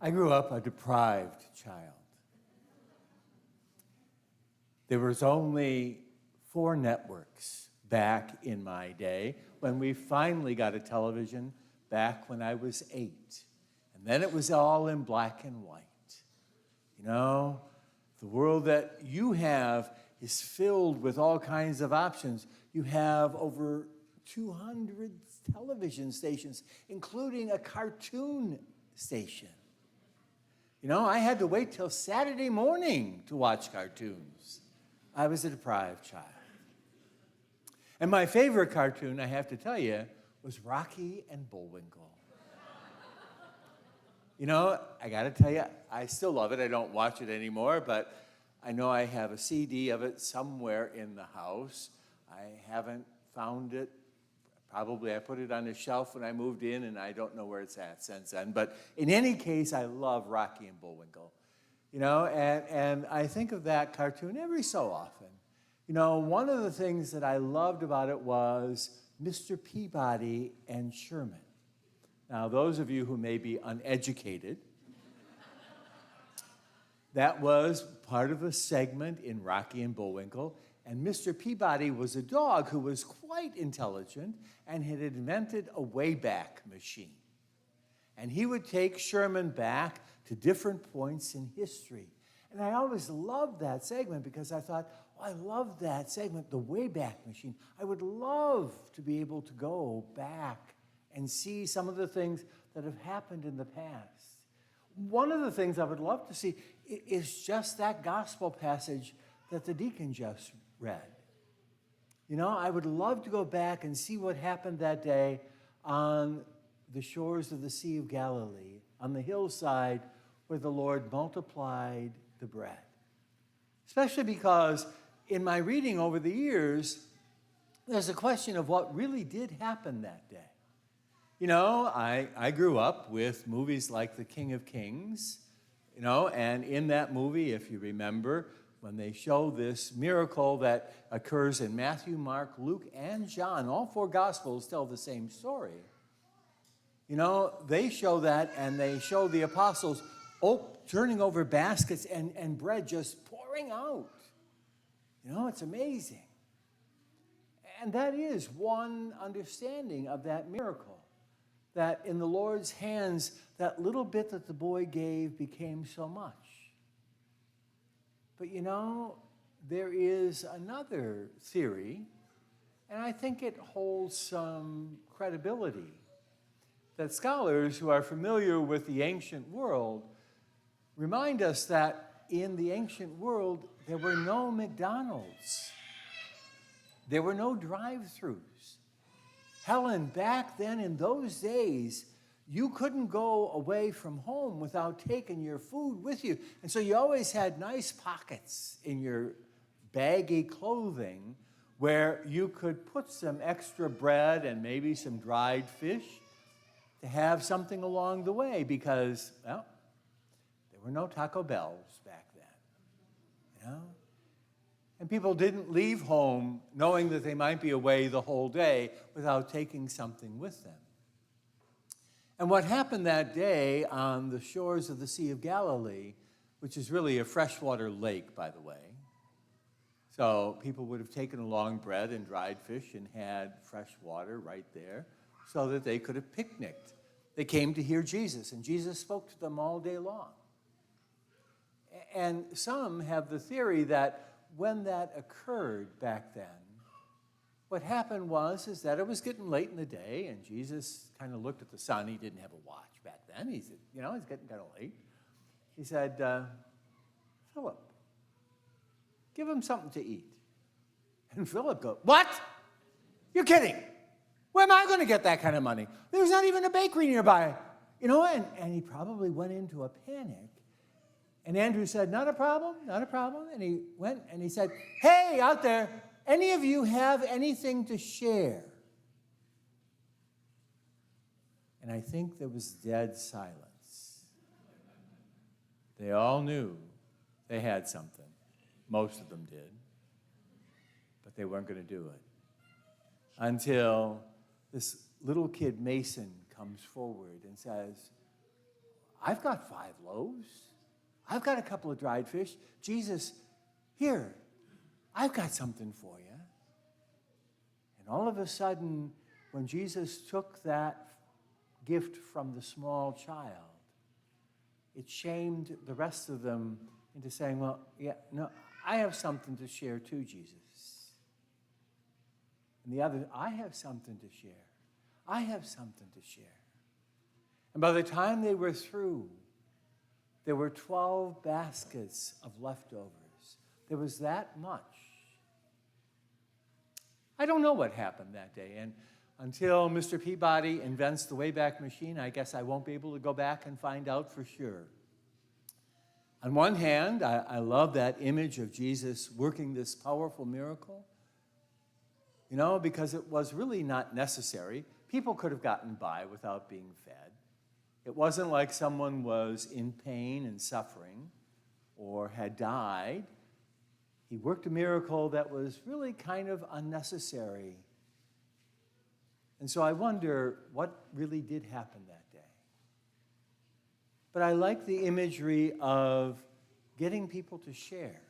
I grew up a deprived child. There was only 4 networks back in my day when we finally got a television back when I was 8. And then it was all in black and white. You know, the world that you have is filled with all kinds of options. You have over 200 television stations, including a cartoon station. You know, I had to wait till Saturday morning to watch cartoons. I was a deprived child. And my favorite cartoon, I have to tell you, was Rocky and Bullwinkle. You know, I got to tell you, I still love it. I don't watch it anymore, but I know I have a CD of it somewhere in the house. I haven't found it. Probably I put it on the shelf when I moved in, and I don't know where it's at since then. But in any case, I love Rocky and Bullwinkle. You know, and I think of that cartoon every so often. You know, one of the things that I loved about it was Mr. Peabody and Sherman. Now, those of you who may be uneducated, that was part of a segment in Rocky and Bullwinkle. And Mr. Peabody was a dog who was quite intelligent and had invented a Wayback Machine. And he would take Sherman back to different points in history. And I always loved that segment because I thought, oh, I love that segment, the Wayback Machine. I would love to be able to go back and see some of the things that have happened in the past. One of the things I would love to see is just that gospel passage that the deacon just read. You know, I would love to go back and see what happened that day on the shores of the Sea of Galilee, on the hillside where the Lord multiplied the bread. Especially because in my reading over the years, there's a question of what really did happen that day. You know, I grew up with movies like The King of Kings, you know, and in that movie, if you remember, when they show this miracle that occurs in Matthew, Mark, Luke, and John, all 4 Gospels tell the same story. You know, they show that, and they show the apostles turning over baskets and bread just pouring out. You know, it's amazing. And that is one understanding of that miracle, that in the Lord's hands, that little bit that the boy gave became so much. But you know, there is another theory, and I think it holds some credibility, that scholars who are familiar with the ancient world remind us that in the ancient world, there were no McDonald's. There were no drive-thrus. Helen, back then in those days, you couldn't go away from home without taking your food with you. And so you always had nice pockets in your baggy clothing where you could put some extra bread and maybe some dried fish to have something along the way because, well, there were no Taco Bells back then, you know? And people didn't leave home knowing that they might be away the whole day without taking something with them. And what happened that day on the shores of the Sea of Galilee, which is really a freshwater lake, by the way, so people would have taken along bread and dried fish and had fresh water right there so that they could have picnicked. They came to hear Jesus, and Jesus spoke to them all day long. And some have the theory that when that occurred back then, what happened is that it was getting late in the day, and Jesus kind of looked at the sun. He didn't have a watch back then. He said, you know, it's getting kind of late. He said, Philip, give him something to eat. And Philip goes, what? You're kidding. Where am I going to get that kind of money? There's not even a bakery nearby. You know, and he probably went into a panic. And Andrew said, not a problem, not a problem. And he went and he said, hey, out there, any of you have anything to share? And I think there was dead silence. They all knew they had something. Most of them did. But they weren't going to do it. Until this little kid, Mason, comes forward and says, I've got 5 loaves. I've got a couple of dried fish. Jesus, here, I've got something for you. And all of a sudden, when Jesus took that gift from the small child, it shamed the rest of them into saying, well, yeah, no, I have something to share too, Jesus. And the other, I have something to share. I have something to share. And by the time they were through, there were 12 baskets of leftovers. There was that much. I don't know what happened that day. And until Mr. Peabody invents the Wayback Machine, I guess I won't be able to go back and find out for sure. On one hand, I love that image of Jesus working this powerful miracle, because it was really not necessary. People could have gotten by without being fed. It wasn't like someone was in pain and suffering or had died. He worked a miracle that was really kind of unnecessary. And so I wonder what really did happen that day. But I like the imagery of getting people to share.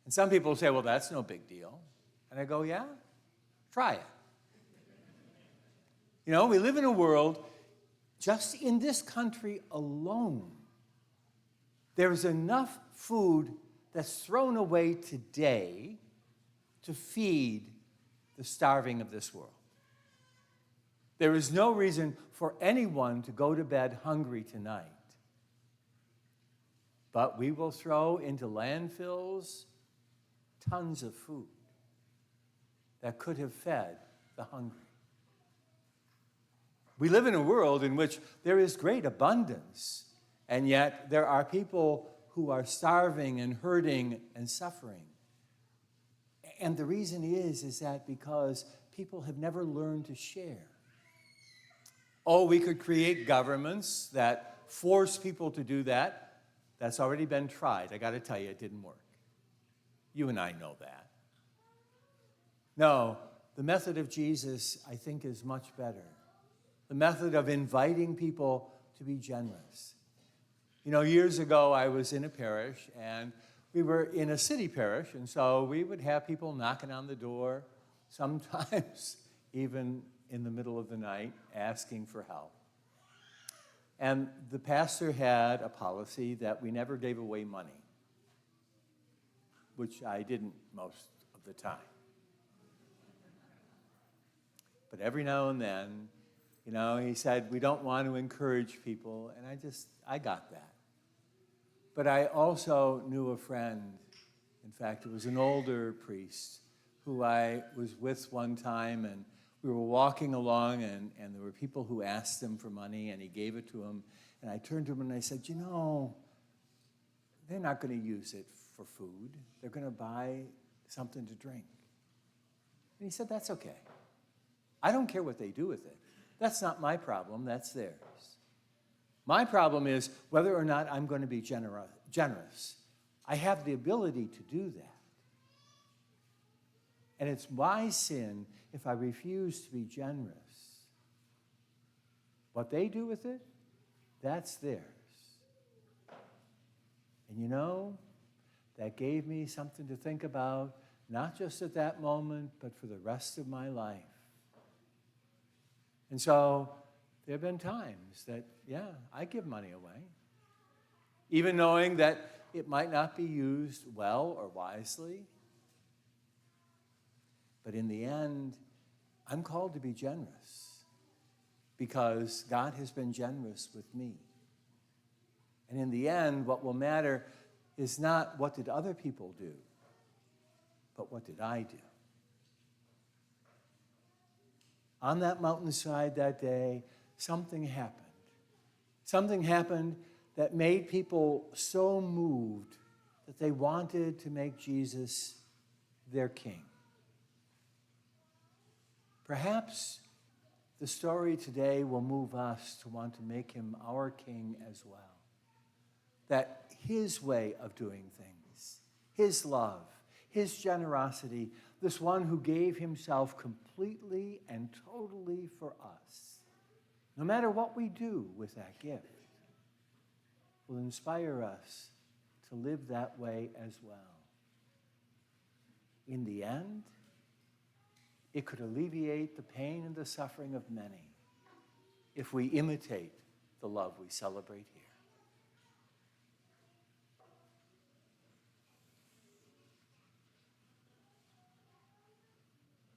And some people say, well, that's no big deal. And I go, yeah, try it. We live in a world, just in this country alone, there is enough food that's thrown away today to feed the starving of this world. There is no reason for anyone to go to bed hungry tonight. But we will throw into landfills tons of food that could have fed the hungry. We live in a world in which there is great abundance, and yet there are people who are starving and hurting and suffering. And the reason is that because people have never learned to share. Oh, we could create governments that force people to do that. That's already been tried. I got to tell you, it didn't work. You and I know that. No, the method of Jesus, I think, is much better. The method of inviting people to be generous. Years ago, I was in a parish, and we were in a city parish, and so we would have people knocking on the door, sometimes even in the middle of the night, asking for help. And the pastor had a policy that we never gave away money, which I didn't most of the time. But every now and then, he said, we don't want to encourage people, and I got that. But I also knew a friend, in fact, it was an older priest, who I was with one time, and we were walking along, and there were people who asked him for money, and he gave it to them. And I turned to him and I said, they're not going to use it for food. They're going to buy something to drink. And he said, that's okay. I don't care what they do with it. That's not my problem, that's theirs. My problem is whether or not I'm going to be generous. I have the ability to do that. And it's my sin if I refuse to be generous. What they do with it, that's theirs. And that gave me something to think about, not just at that moment, but for the rest of my life. And so there have been times that, I give money away, even knowing that it might not be used well or wisely. But in the end, I'm called to be generous because God has been generous with me. And in the end, what will matter is not what did other people do, but what did I do? On that mountainside that day, something happened. Something happened that made people so moved that they wanted to make Jesus their king. Perhaps the story today will move us to want to make him our king as well. That his way of doing things, his love, his generosity, this one who gave himself completely and totally for us, no matter what we do with that gift, will inspire us to live that way as well. In the end, it could alleviate the pain and the suffering of many if we imitate the love we celebrate here.